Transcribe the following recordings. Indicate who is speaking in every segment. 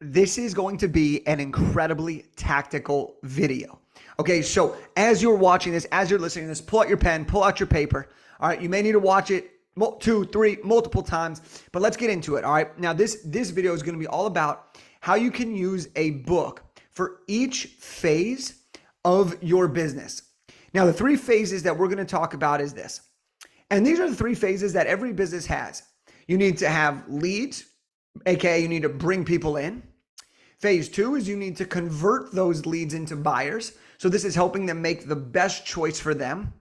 Speaker 1: this is going to be an incredibly tactical video. Okay, so as you're watching this, as you're listening to this, pull out your pen, pull out your paper. All right, you may need to watch it 2, 3, multiple times, but let's get into it. All right, now this video is going to be all about how you can use a book for each phase of your business. Now, the 3 phases that we're going to talk about is this. And these are the 3 phases that every business has. You need to have leads, aka you need to bring people in. Phase 2 is you need to convert those leads into buyers. So this is helping them make the best choice for them.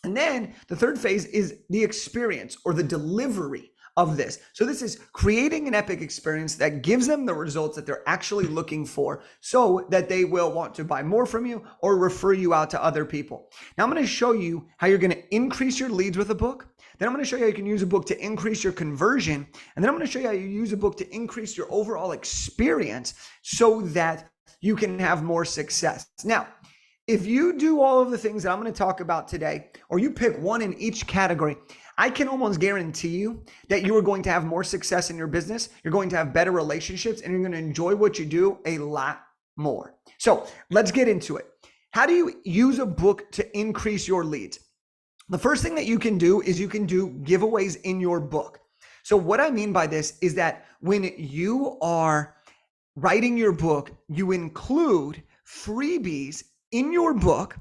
Speaker 1: And then the 3rd phase is the experience or the delivery of this. So this is creating an epic experience that gives them the results that they're actually looking for so that they will want to buy more from you or refer you out to other people. Now I'm going to show you how you're going to increase your leads with a book. Then I'm going to show you how you can use a book to increase your conversion. And then I'm going to show you how you use a book to increase your overall experience so that you can have more success. Now, if you do all of the things that I'm going to talk about today, or you pick one in each category, I can almost guarantee you that you are going to have more success in your business. You're going to have better relationships and you're going to enjoy what you do a lot more. So let's get into it. How do you use a book to increase your leads? The first thing that you can do is you can do giveaways in your book. So what I mean by this is that when you are writing your book, you include freebies in your book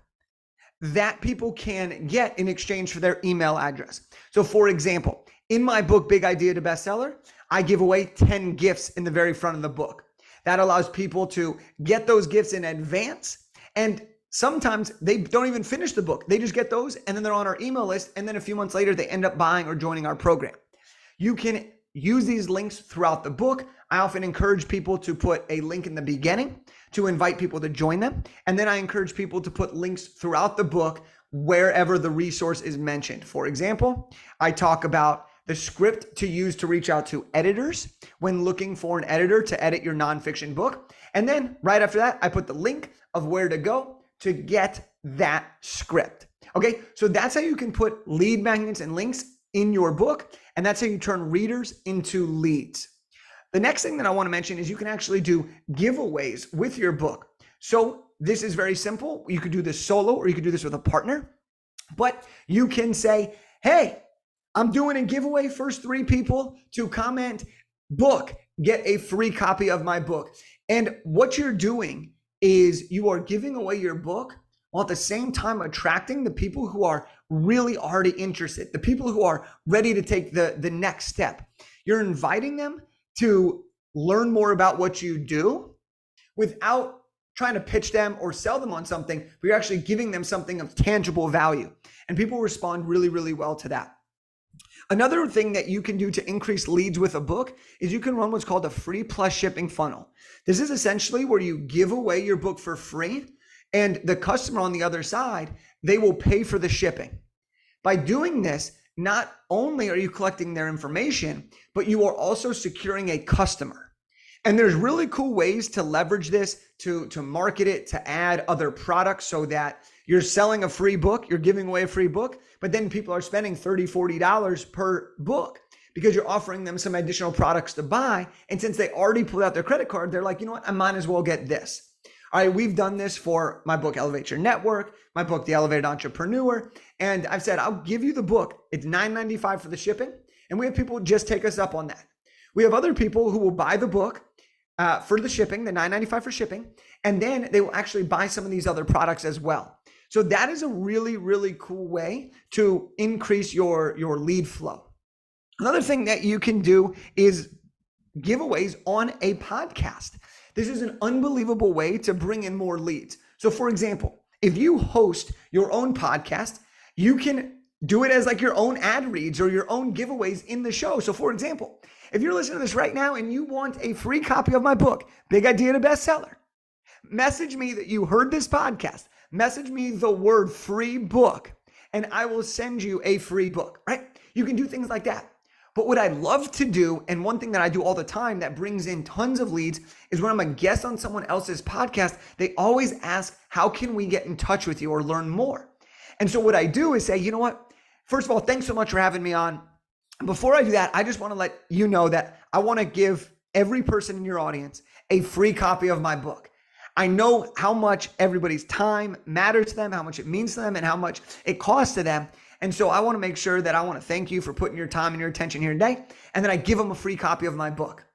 Speaker 1: that people can get in exchange for their email address. So for example, in my book, Big Idea to Bestseller, I give away 10 gifts in the very front of the book. That allows people to get those gifts in advance. And sometimes they don't even finish the book. They just get those and then they're on our email list. And then a few months later, they end up buying or joining our program. You can use these links throughout the book. I often encourage people to put a link in the beginning to invite people to join them. And then I encourage people to put links throughout the book wherever the resource is mentioned. For example, I talk about the script to use to reach out to editors when looking for an editor to edit your nonfiction book. And then right after that, I put the link of where to go to get that script. Okay, so that's how you can put lead magnets and links in your book. And that's how you turn readers into leads. The next thing that I want to mention is you can actually do giveaways with your book. So this is very simple. You could do this solo or you could do this with a partner, but you can say, hey, I'm doing a giveaway. First 3 people to comment book, get a free copy of my book. And what you're doing is you are giving away your book while at the same time attracting the people who are really already interested, the people who are ready to take the next step. You're inviting them to learn more about what you do without trying to pitch them or sell them on something, but you're actually giving them something of tangible value. And people respond really, really well to that. Another thing that you can do to increase leads with a book is you can run what's called a free plus shipping funnel. This is essentially where you give away your book for free and the customer on the other side, they will pay for the shipping. By doing this, not only are you collecting their information, but you are also securing a customer. And there's really cool ways to leverage this, to market it, to add other products so that you're selling a free book, you're giving away a free book, but then people are spending $30, $40 per book because you're offering them some additional products to buy. And since they already pulled out their credit card, they're like, you know what, I might as well get this. All right, we've done this for my book, Elevate Your Network, my book, The Elevated Entrepreneur. And I've said, I'll give you the book. It's $9.95 for the shipping. And we have people just take us up on that. We have other people who will buy the book for the shipping, the $9.95 for shipping. And then they will actually buy some of these other products as well. So that is a really, really cool way to increase your lead flow. Another thing that you can do is giveaways on a podcast. This is an unbelievable way to bring in more leads. So for example, if you host your own podcast, you can do it as like your own ad reads or your own giveaways in the show. So for example, if you're listening to this right now and you want a free copy of my book, Big Idea to Bestseller, message me that you heard this podcast, message me the word free book, and I will send you a free book, right? You can do things like that. But what I love to do, and one thing that I do all the time that brings in tons of leads, is when I'm a guest on someone else's podcast, they always ask, how can we get in touch with you or learn more? And so what I do is say, you know what? First of all, thanks so much for having me on. Before I do that, I just want to let you know that I want to give every person in your audience a free copy of my book. I know how much everybody's time matters to them, how much it means to them, and how much it costs to them. And so I want to make sure that I want to thank you for putting your time and your attention here today. And then I give them a free copy of my book.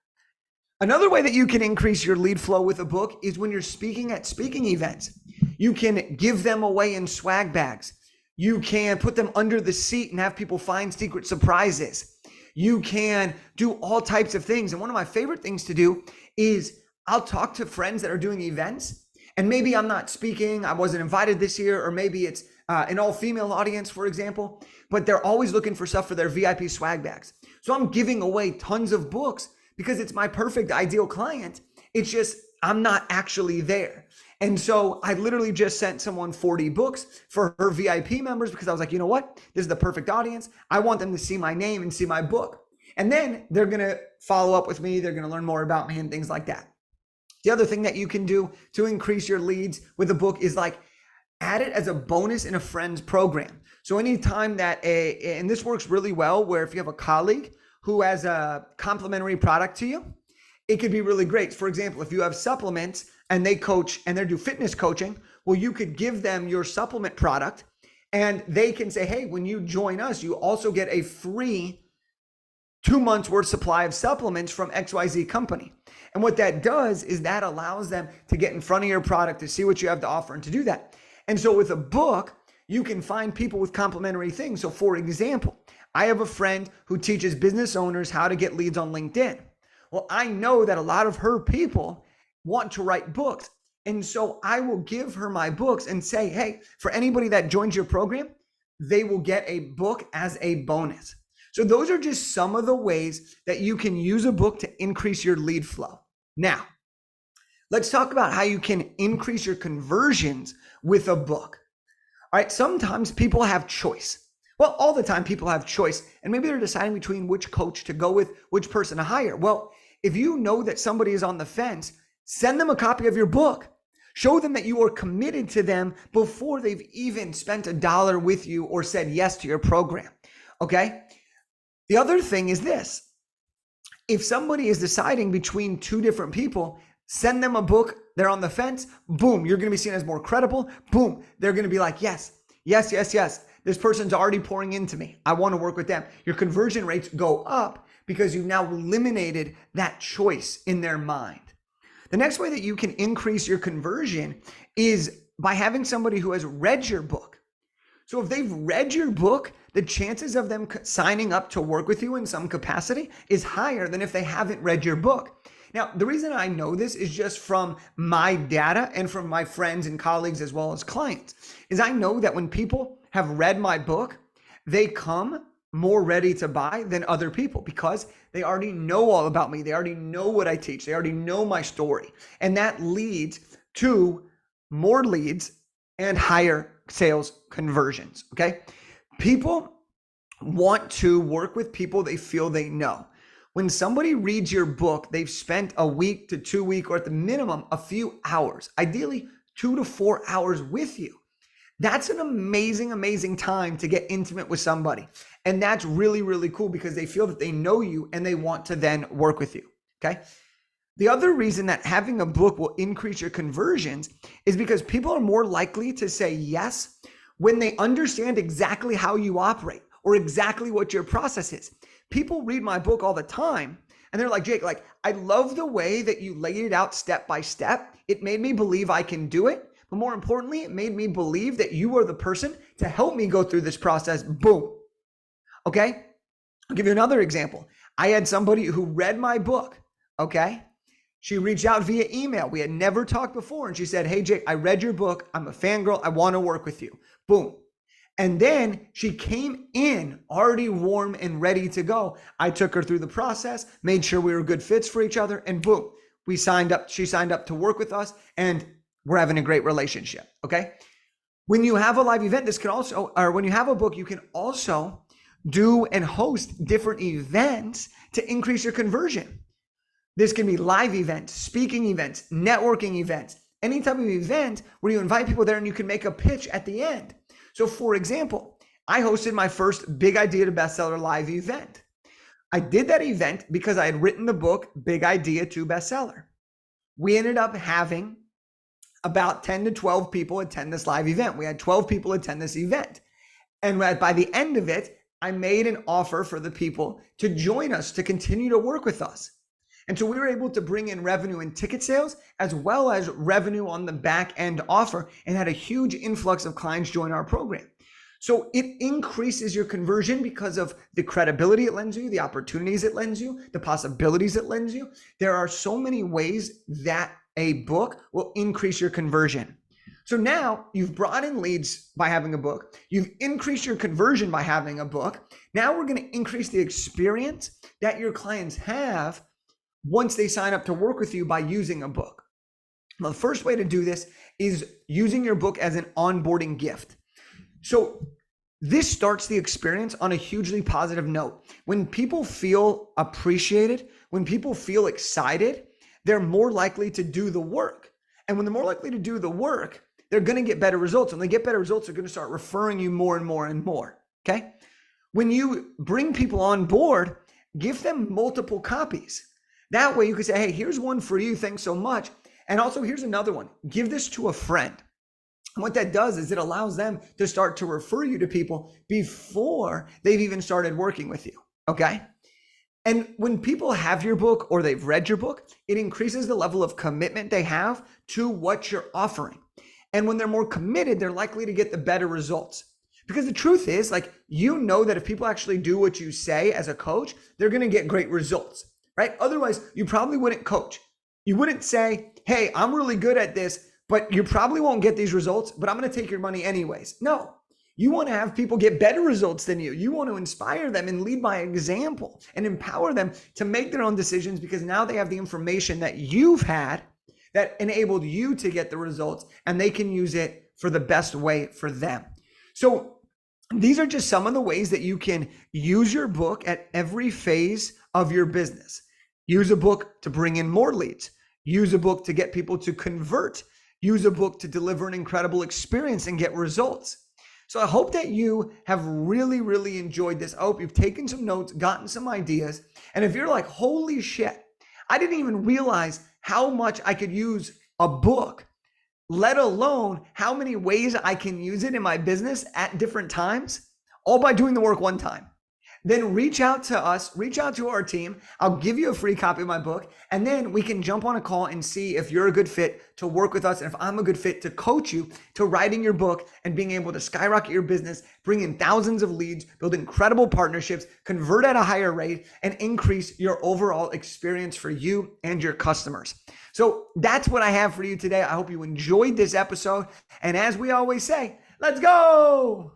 Speaker 1: Another way that you can increase your lead flow with a book is when you're speaking at speaking events. You can give them away in swag bags. You can put them under the seat and have people find secret surprises. You can do all types of things. And one of my favorite things to do is I'll talk to friends that are doing events, and maybe I'm not speaking, I wasn't invited this year, or maybe it's an all-female audience, for example, but they're always looking for stuff for their VIP swag bags. So I'm giving away tons of books because it's my perfect ideal client. It's just, I'm not actually there. And so I literally just sent someone 40 books for her VIP members because I was like, you know what? This is the perfect audience. I want them to see my name and see my book. And then they're going to follow up with me. They're going to learn more about me and things like that. The other thing that you can do to increase your leads with a book is like add it as a bonus in a friend's program. So anytime that and this works really well where if you have a colleague who has a complimentary product to you, it could be really great. For example, if you have supplements and they coach and they do fitness coaching, well, you could give them your supplement product and they can say, hey, when you join us, you also get a free 2 months worth supply of supplements from XYZ company. And what that does is that allows them to get in front of your product, to see what you have to offer and to do that. And so with a book, you can find people with complementary things. So for example, I have a friend who teaches business owners how to get leads on LinkedIn. Well, I know that a lot of her people want to write books. And so I will give her my books and say, hey, for anybody that joins your program, they will get a book as a bonus. So those are just some of the ways that you can use a book to increase your lead flow. Now, let's talk about how you can increase your conversions with a book. All right, sometimes people have choice. Well, all the time people have choice, and maybe they're deciding between which coach to go with, which person to hire. Well, if you know that somebody is on the fence, send them a copy of your book. Show them that you are committed to them before they've even spent $1 with you or said yes to your program, okay? The other thing is this. If somebody is deciding between two different people, send them a book, they're on the fence, boom, you're going to be seen as more credible. Boom, they're going to be like, yes. This person's already pouring into me. I want to work with them. Your conversion rates go up because you've now eliminated that choice in their mind. The next way that you can increase your conversion is by having somebody who has read your book. So if they've read your book, the chances of them signing up to work with you in some capacity is higher than if they haven't read your book. Now, the reason I know this is just from my data and from my friends and colleagues as well as clients, is I know that when people have read my book, they come more ready to buy than other people because they already know all about me. They already know what I teach. They already know my story. And that leads to more leads and higher sales conversions, okay? People want to work with people they feel they know. When somebody reads your book, they've spent a week to 2 weeks, or at the minimum, a few hours, ideally 2 to 4 hours with you. That's an amazing, amazing time to get intimate with somebody. And that's really, really cool because they feel that they know you and they want to then work with you, okay? The other reason that having a book will increase your conversions is because people are more likely to say yes when they understand exactly how you operate or exactly what your process is. People read my book all the time and they're like, Jake, like, I love the way that you laid it out step by step. It made me believe I can do it. But more importantly, it made me believe that you are the person to help me go through this process. Boom. Okay. I'll give you another example. I had somebody who read my book. Okay. She reached out via email. We had never talked before. And she said, hey, Jake, I read your book. I'm a fangirl. I want to work with you. Boom. And then she came in already warm and ready to go. I took her through the process, made sure we were good fits for each other. And boom, we signed up. She signed up to work with us and we're having a great relationship. Okay. When you have a live event, this can also, or when you have a book, you can also do and host different events to increase your conversion. This can be live events, speaking events, networking events, any type of event where you invite people there and you can make a pitch at the end. So for example, I hosted my first Big Idea to Bestseller live event. I did that event because I had written the book, Big Idea to Bestseller. We ended up having about 10 to 12 people attend this live event. We had 12 people attend this event. And by the end of it, I made an offer for the people to join us, to continue to work with us. And so we were able to bring in revenue in ticket sales as well as revenue on the back end offer, and had a huge influx of clients join our program. So it increases your conversion because of the credibility it lends you, the opportunities it lends you, the possibilities it lends you. There are so many ways that a book will increase your conversion. So now you've brought in leads by having a book. You've increased your conversion by having a book. Now we're going to increase the experience that your clients have once they sign up to work with you by using a book. Well, the first way to do this is using your book as an onboarding gift. So this starts the experience on a hugely positive note. When people feel appreciated, when people feel excited, they're more likely to do the work. And when they're more likely to do the work, they're going to get better results. When they get better results, they're going to start referring you more and more and more. Okay? When you bring people on board, give them multiple copies. That way you can say, hey, here's one for you. Thanks so much. And also here's another one. Give this to a friend. And what that does is it allows them to start to refer you to people before they've even started working with you. Okay? And when people have your book or they've read your book, it increases the level of commitment they have to what you're offering. And when they're more committed, they're likely to get the better results. Because the truth is, like, you know that if people actually do what you say as a coach, they're going to get great results, right? Otherwise, you probably wouldn't coach. You wouldn't say, hey, I'm really good at this, but you probably won't get these results, but I'm going to take your money anyways. No, you want to have people get better results than you. You want to inspire them and lead by example and empower them to make their own decisions, because now they have the information that you've had that enabled you to get the results, and they can use it for the best way for them. So these are just some of the ways that you can use your book at every phase of your business. Use a book to bring in more leads. Use a book to get people to convert. Use a book to deliver an incredible experience and get results. So I hope that you have really, really enjoyed this. I hope you've taken some notes, gotten some ideas. And if you're like, holy shit, I didn't even realize how much I could use a book, let alone how many ways I can use it in my business at different times, all by doing the work one time, then reach out to us, reach out to our team. I'll give you a free copy of my book, and then we can jump on a call and see if you're a good fit to work with us, and if I'm a good fit to coach you to writing your book and being able to skyrocket your business, bring in thousands of leads, build incredible partnerships, convert at a higher rate, and increase your overall experience for you and your customers. So that's what I have for you today. I hope you enjoyed this episode. And as we always say, let's go.